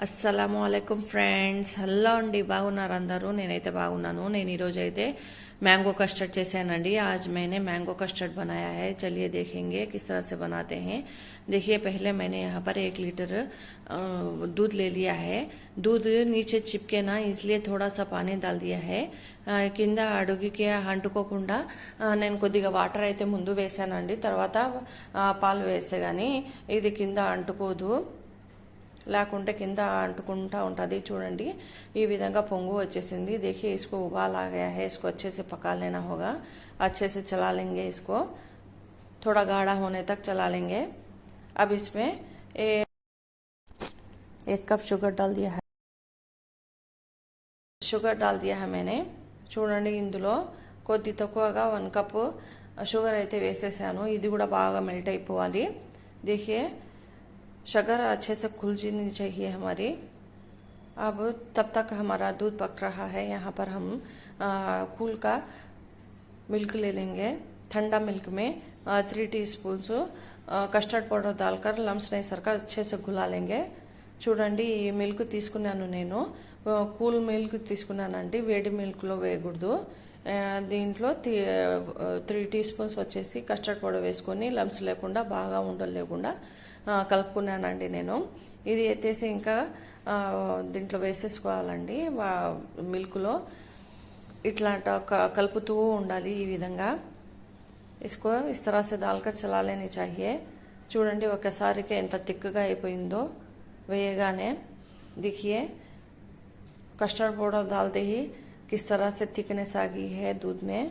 अस्सलामुअलैकुम friends hello అండి బాగున్నారు అందరూ నేనైతే బాగున్నాను నేను ఈ రోజు అయితే मैंगो कस्टर्ड చేశానండి आज मैंने मैंगो कस्टर्ड बनाया है चलिए देखेंगे किस तरह से बनाते हैं। देखिए पहले मैंने यहाँ पर 1 लीटर दूध ले लिया है। दूध नीचे चिपके ना इसलिए थोड़ा सा पानी डाल दिया है। కింద అడుగుకి అంటుకోకుండా నేను కొద్దిగా వాటర్ అయితే ముందు వేసానండి, తర్వాత పాలు వేస్తే గానీ ఇది కింద అంటుకోదు, లేకుంటే కింద అంటుకుంటా ఉంటుంది। చూడండి ఈ విధంగా పొంగు వచ్చేసింది। देखिए इसको उबाल आ गया है, इसको अच्छे से पका लेना होगा, अच्छे से चला लेंगे, इसको थोड़ा गाढ़ा होने तक चला लेंगे। अब इसमें 1 कप शुगर डाल दिया है, शुगर डाल दिया है मैंने। చూడండి ఇందులో కొద్ది తక్కువగా 1 కప్ షుగర్ అయితే వేసేసాను, ఇది కూడా బాగా మెల్ట్ అయిపోవాలి। देखिए शुगर अच्छे से घुल जानी चाहिए हमारी। अब तब तक हमारा दूध पक रहा है। यहाँ पर हम कूल का मिल्क ले लेंगे। ठंडा मिल्क में 3 टीस्पून कस्टर्ड पाउडर डालकर लम्स नहीं सरका अच्छे से घुला लेंगे। చూడండి ఈ మిల్క్ తీసుకున్నాను నేను, కూల్ మిల్క్ తీసుకున్నానండి, వేడి మిల్క్లో వేయకూడదు। దీంట్లో 3 టీస్పూన్స్ వచ్చేసి కస్టర్డ్ పౌడర్ వేసుకొని లమ్స్ లేకుండా బాగా ఉండలు లేకుండా కలుపుకున్నానండి నేను। ఇది ఎత్తేసి ఇంకా దీంట్లో వేసేసుకోవాలండి, మిల్క్లో ఇట్లా కలుపుతూ ఉండాలి ఈ విధంగా। इसको इस तरह से डालकर चला लेनी चाहिए। చూడండి ఒకసారికి ఎంత తిక్కుగా అయిపోయిందో వేయగానే। देखिए कस्टर्ड पाउडर डालते ही किस तरह से थिकनेस आ गई है दूध में।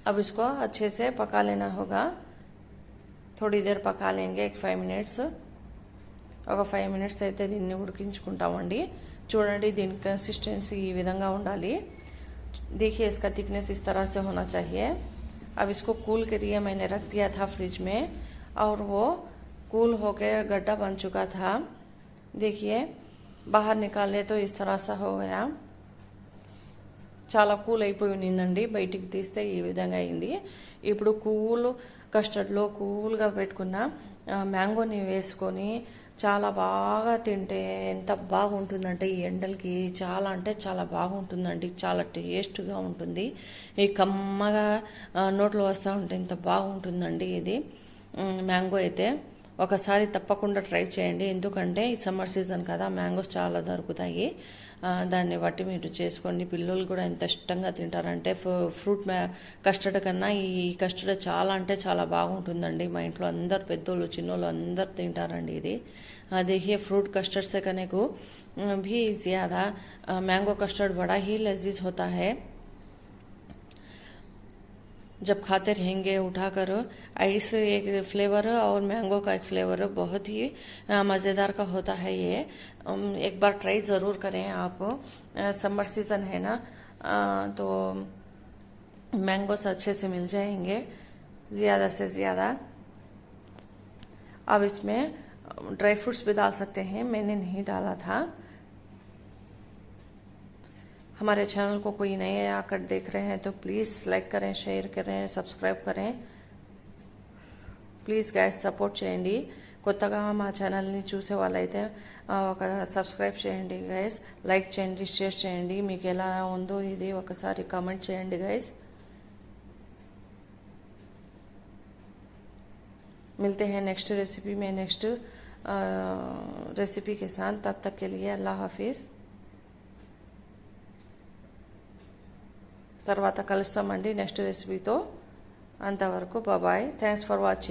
अब इसको अच्छे से पका लेना होगा, थोड़ी देर पका लेंगे, 5 मिनट्स। ఒక 5 మినిట్స్ అయితే దీన్ని ఉడికించుకుంటామండి। చూడండి దీని కన్సిస్టెన్సీ ఈ విధంగా ఉండాలి। देखिए इसका थिकनेस इस तरह से होना चाहिए। अब इसको कूल के लिए मैंने रख दिया था फ्रिज में और वो कूल होके गड्ढा बन चुका था। देखिए बाहर निकाले तो इस तरह सा हो गया, చాలా కూల్ అయిపోయి ఉన్నిందండి, బయటికి తీస్తే ఈ విధంగా అయింది। ఇప్పుడు కూల్ కస్టర్డ్లో కూల్గా పెట్టుకున్న మ్యాంగోని వేసుకొని చాలా బాగా తింటే ఎంత బాగుంటుందంటే ఈ ఎండలకి చాలా అంటే చాలా బాగుంటుందండి, చాలా టేస్ట్గా ఉంటుంది। ఈ కమ్మగా నోట్లో వస్తూ ఉంటే ఎంత బాగుంటుందండి ఇది మ్యాంగో అయితే। ఒకసారి తప్పకుండా ట్రై చేయండి, ఎందుకంటే ఈ సమ్మర్ సీజన్ కదా, మ్యాంగోస్ చాలా దొరుకుతాయి, దాన్ని బట్టి మీరు చేసుకోండి। పిల్లలు కూడా ఎంత ఇష్టంగా తింటారంటే ఫ్రూట్ కస్టర్డ్ కన్నా ఈ కస్టర్డ్ చాలా అంటే చాలా బాగుంటుందండి। మా ఇంట్లో అందరు పెద్దోళ్ళు చిన్నోళ్ళు అందరు తింటారండి ఇది। देखिए फ्रूट कस्टर्ड से करने को भी ज़्यादा मैंगो कस्टर्ड बड़ा ही लजीज होता है। जब खाते रहेंगे उठाकर, आइस एक फ्लेवर और मैंगो का एक फ्लेवर बहुत ही मज़ेदार का होता है ये। एक बार ट्राई ज़रूर करें आप। समर सीज़न है ना, तो मैंगोस अच्छे से मिल जाएंगे ज़्यादा से ज़्यादा। अब इसमें ड्राई फ्रूट्स भी डाल सकते हैं, मैंने नहीं डाला था। हमारे चैनल को कोई नए आकर देख रहे हैं तो प्लीज़ लाइक करें, शेयर करें, सब्सक्राइब करें, ప్లీజ్ గైస్ సపోర్ట్ చేయండి। కొత్తగా మా ఛానల్ని చూసే వాళ్ళైతే ఒక సబ్స్క్రైబ్ చేయండి గైస్, లైక్ చేయండి, షేర్ చేయండి। మీకు ఎలా ఉందో ఇది ఒకసారి కామెంట్ చేయండి గైస్। मिलते हैं नेक्स्ट रेसिपी में, नेक्स्ट रेसिपी के साथ। तब तक के लिए अल्लाह हाफिज़। తర్వాత కలుస్తామండి నెక్స్ట్ రెసిపీతో, అంతవరకు బాయ్, థ్యాంక్స్ ఫర్ వాచింగ్।